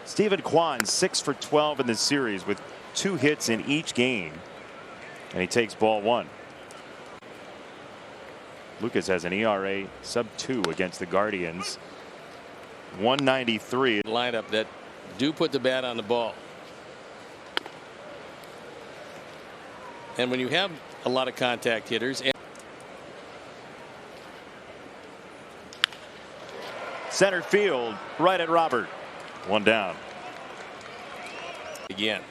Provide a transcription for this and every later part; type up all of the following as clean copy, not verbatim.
Steven Kwan 6 for 12 in this series with 2 hits in each game, and he takes ball 1. Lucas has an ERA sub-2 against the Guardians. 193. Lineup that do put the bat on the ball. And when you have a lot of contact hitters. Center field, right at Robert. 1 down. Again.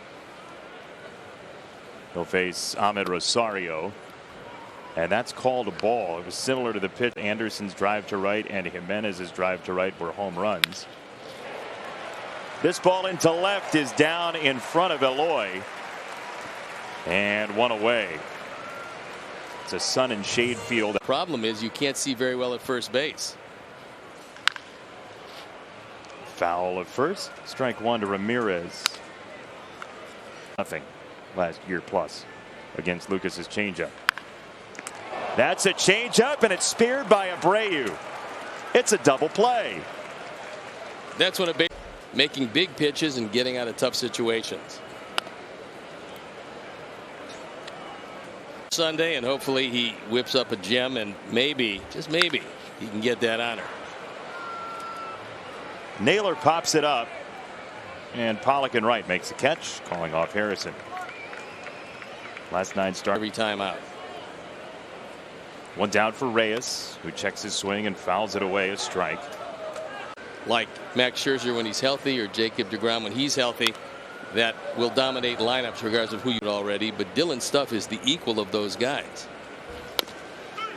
He'll face Ahmed Rosario. And that's called a ball. It was similar to the pitch. Anderson's drive to right and Jimenez's drive to right were home runs. This ball into left is down in front of Eloy. And 1 away. It's a sun and shade field. The problem is you can't see very well at first base. Foul at first. Strike 1 to Ramirez. Nothing last year plus against Lucas's changeup. That's a changeup, and it's speared by Abreu. It's a double play. That's what making big pitches and getting out of tough situations. Sunday, and hopefully he whips up a gem, and maybe, just maybe, he can get that honor. Naylor pops it up, and Pollock and Wright makes the catch, calling off Harrison. Last 9 starts. Every time out. 1 down for Reyes, who checks his swing and fouls it away. A strike. Like Max Scherzer when he's healthy, or Jacob deGrom when he's healthy, that will dominate lineups regardless of who you already. But Dylan Stuff is the equal of those guys.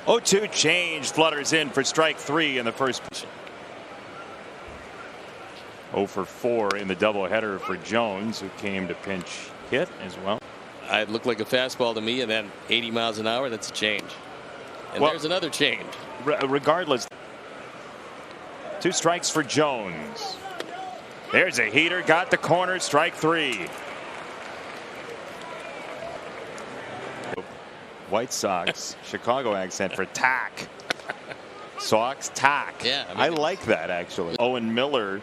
0-2 change, flutters in for strike 3 in the first pitch. 0 for 4 in the doubleheader for Jones, who came to pinch hit as well. It looked like a fastball to me, and then 80 miles an hour. That's a change. And there's another change. Regardless, 2 strikes for Jones. There's a heater, got the corner, strike 3. White Sox, Chicago accent for tack. Sox tack. Yeah, I like that actually. Owen Miller,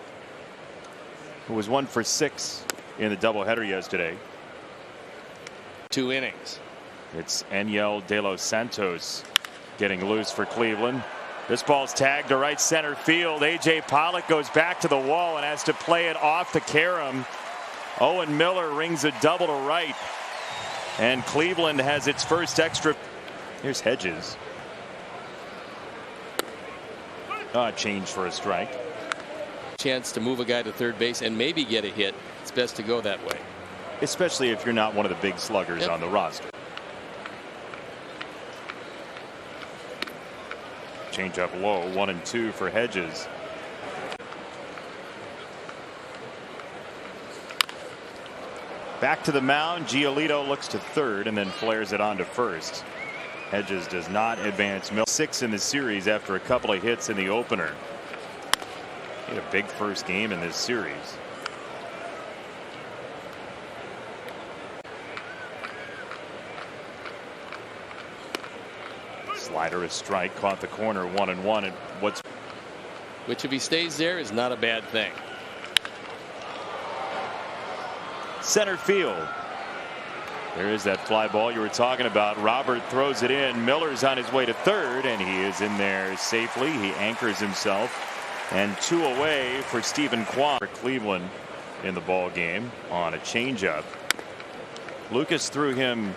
who was 1 for 6 in the doubleheader yesterday. 2 innings. It's Eniel De Los Santos getting loose for Cleveland. This ball's tagged to right center field. A.J. Pollock goes back to the wall and has to play it off to Karam. Owen Miller rings a double to right. And Cleveland has its first extra. Here's Hedges. Change for a strike. Chance to move a guy to third base and maybe get a hit. It's best to go that way. Especially if you're not one of the big sluggers on the roster. Change up low, 1-2 for Hedges. Back to the mound. Giolito looks to third and then flares it on to first. Hedges does not advance. 6 in the series after a couple of hits in the opener. He had a big first game in this series. Slider, a strike, caught the corner, 1-1. And which, if he stays there, is not a bad thing. Center field. There is that fly ball you were talking about. Robert throws it in. Miller's on his way to third, and he is in there safely. He anchors himself, and 2 away for Steven Kwan for Cleveland in the ball game on a changeup. Lucas threw him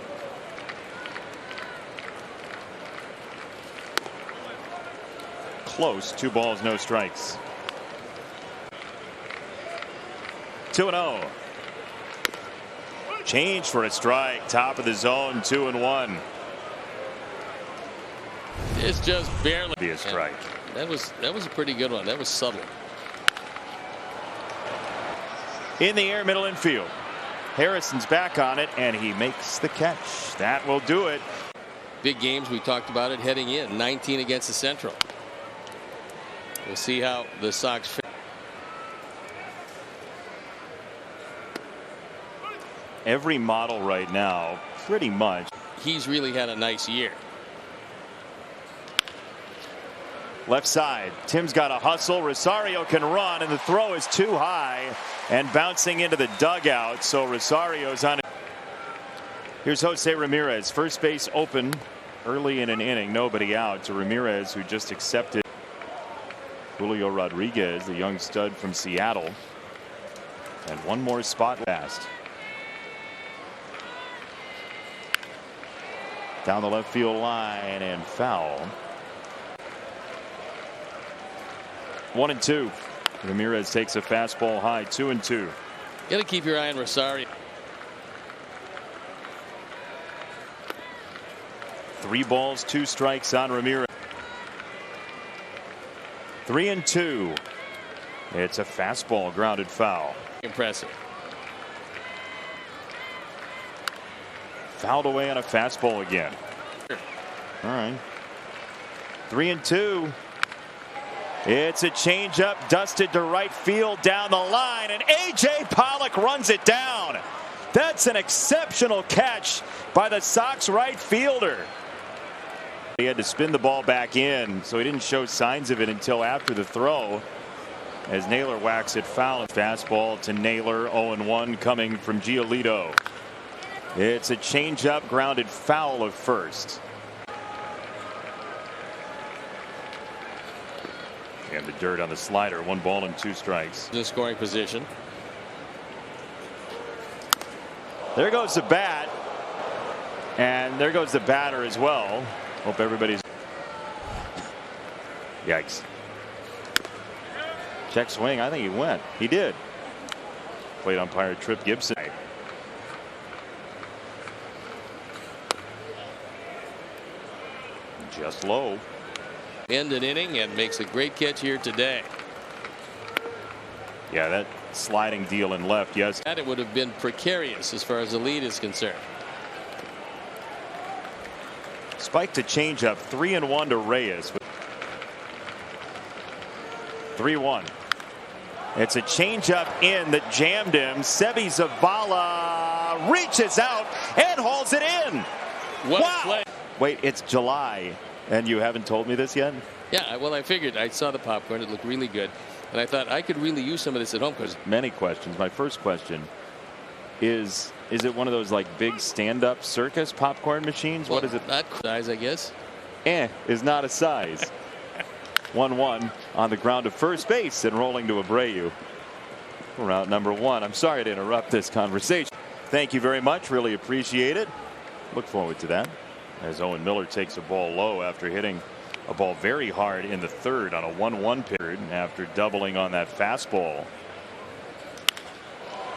close. 2 balls, no strikes. 2-0. Change for a strike. Top of the zone. 2-1. It's just barely be a strike. That was a pretty good one. That was subtle. In the air, middle infield. Harrison's back on it, and he makes the catch. That will do it. Big games. We talked about it heading in. 19 against the Central. We'll see how the Sox fare. Every model right now, pretty much. He's really had a nice year. Left side. Tim's got a hustle. Rosario can run, and the throw is too high and bouncing into the dugout. So Rosario's on it. Here's Jose Ramirez. First base open early in an inning. Nobody out to Ramirez, who just accepted Julio Rodriguez, the young stud from Seattle. And one more spot last. Down the left field line and foul. 1-2. Ramirez takes a fastball high. 2-2. Got to keep your eye on Rosario. 3 balls, 2 strikes on Ramirez. 3-2. It's a fastball grounded foul. Impressive. Fouled away on a fastball again. All right. 3-2. It's a changeup dusted to right field down the line, and A.J. Pollock runs it down. That's an exceptional catch by the Sox right fielder. He had to spin the ball back in, so he didn't show signs of it until after the throw, as Naylor whacks it foul. Fastball to Naylor. 0-1 coming from Giolito. It's a changeup grounded foul of first. And the dirt on the slider. 1 ball and 2 strikes. In scoring position. There goes the bat. And there goes the batter as well. Hope everybody's. Yikes. Check swing. I think he went. He did. Plate umpire Trip Gibson. Just low. End an inning and makes a great catch here today. Yeah, that sliding deal in left. Yes. And it would have been precarious as far as the lead is concerned. Spike to changeup. 3-1 to Reyes. 3-1. It's a changeup in that jammed him. Sebi Zavala reaches out and hauls it in. What wow. a play. Wait, it's July, and you haven't told me this yet? Yeah, well, I figured. I saw the popcorn. It looked really good. And I thought I could really use some of this at home. Because many questions. My first question is it one of those like big stand-up circus popcorn machines? Well, what is it? Not size, I guess. Is not a size. 1-1 on the ground to first base and rolling to Abreu. Route number 1. I'm sorry to interrupt this conversation. Thank you very much. Really appreciate it. Look forward to that. As Owen Miller takes a ball low after hitting a ball very hard in the third on a 1-1 period after doubling on that fastball.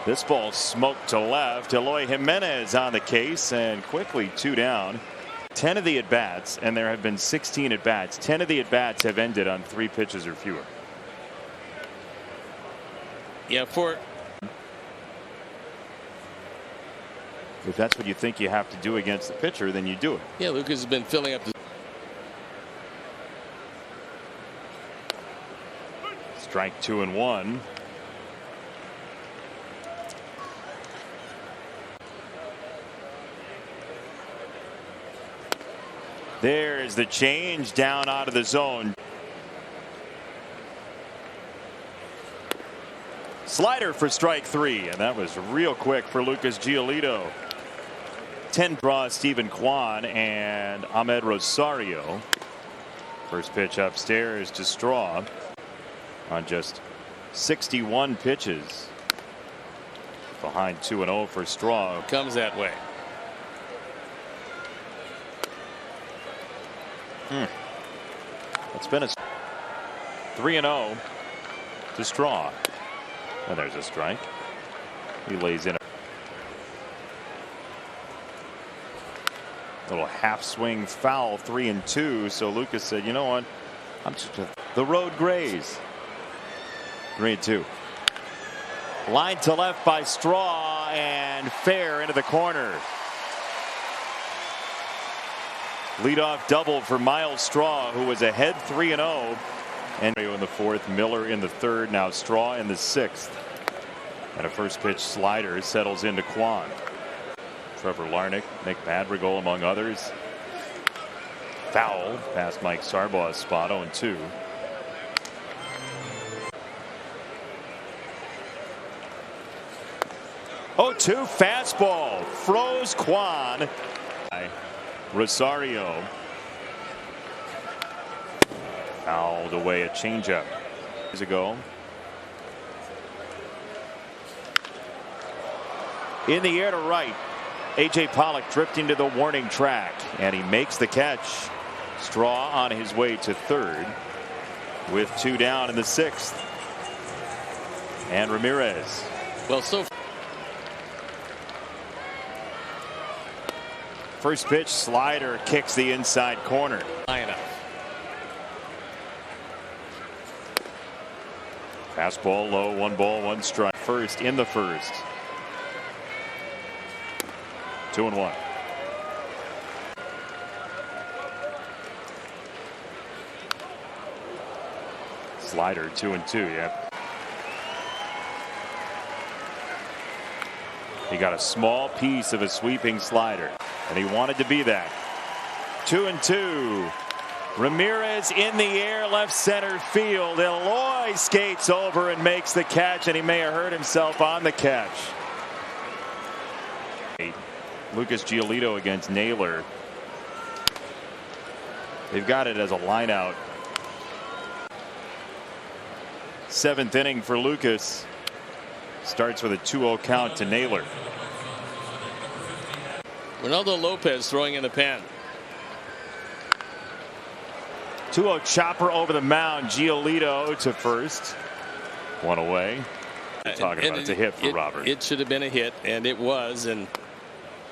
This ball smoked to left. Eloy Jimenez on the case, and quickly 2 down. 10 of the at-bats, and there have been 16 at-bats. 10 of the at-bats have ended on 3 pitches or fewer. Yeah, if that's what you think you have to do against the pitcher, then you do it. Yeah, Lucas has been filling up the. Strike 2 and 1. There's the change down out of the zone. Slider for strike 3, and that was real quick for Lucas Giolito. 10 draw Stephen Kwan and Ahmed Rosario. First pitch upstairs to Straw on just 61 pitches. Behind 2-0 for Straw. Comes that way. It's been a 3-0 to Straw. And there's a strike. He lays in a little half swing foul. 3-2. So Lucas said, you know what, I'm just the road graze. 3-2. Line to left by Straw and fair into the corner. Leadoff double for Miles Straw, who was ahead 3-0. And in the 4th, Miller in the 3rd, now Straw in the 6th. And a first pitch slider settles into Kwan. Trevor Larnach, Nick Madrigal among others. Foul past Mike Sarbaugh's spot. 0-2. 0-2 fastball. Froze Kwan. Rosario. Fouled away a changeup. Years ago. In the air to right. A.J. Pollock drifting to the warning track, and he makes the catch. Straw on his way to third with 2 down in the 6th. And Ramirez. Well, so first pitch slider kicks the inside corner. lineup. Fastball low, 1 ball, 1 strike. First in the first. 2-1. Slider 2-2. Yep. He got a small piece of a sweeping slider, and he wanted to be that. 2-2. Ramirez in the air, left center field. Eloy skates over and makes the catch, and he may have hurt himself on the catch. Lucas Giolito against Naylor. They've got it as a line out. 7th inning for Lucas. Starts with a 2-0 count to Naylor. Ronaldo Lopez throwing in the pen. 2-0 chopper over the mound. Giolito to first. 1 away. You're talking about it's a hit for Robert. It should have been a hit, and it was, and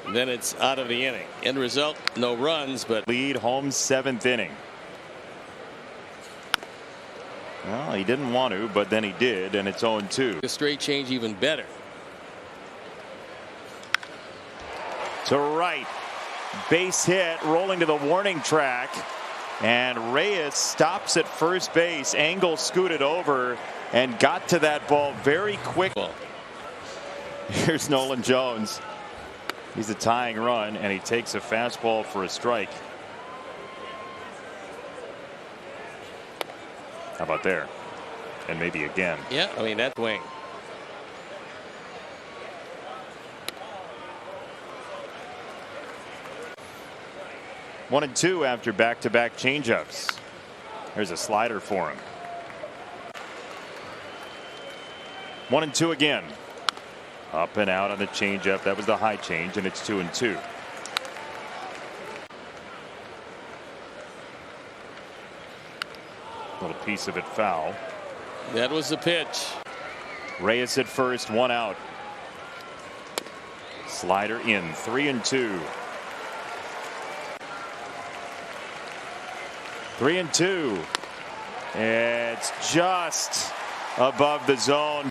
then it's out of the inning. End result, no runs, but lead home 7th inning. Well, he didn't want to, but then he did, and it's 0-2. a straight change even better. To right. Base hit, rolling to the warning track. And Reyes stops at first base. Angle scooted over and got to that ball very quick. Here's Nolan Jones. He's a tying run, and he takes a fastball for a strike. How about there? And maybe again. Yeah, I mean, that wing. One and two after back-to-back changeups. There's a slider for him. 1-2 again. Up and out on the changeup. That was the high change, and it's 2-2. Little piece of it foul. That was the pitch. Reyes at first, 1 out. Slider in, 3-2. 3-2. It's just above the zone.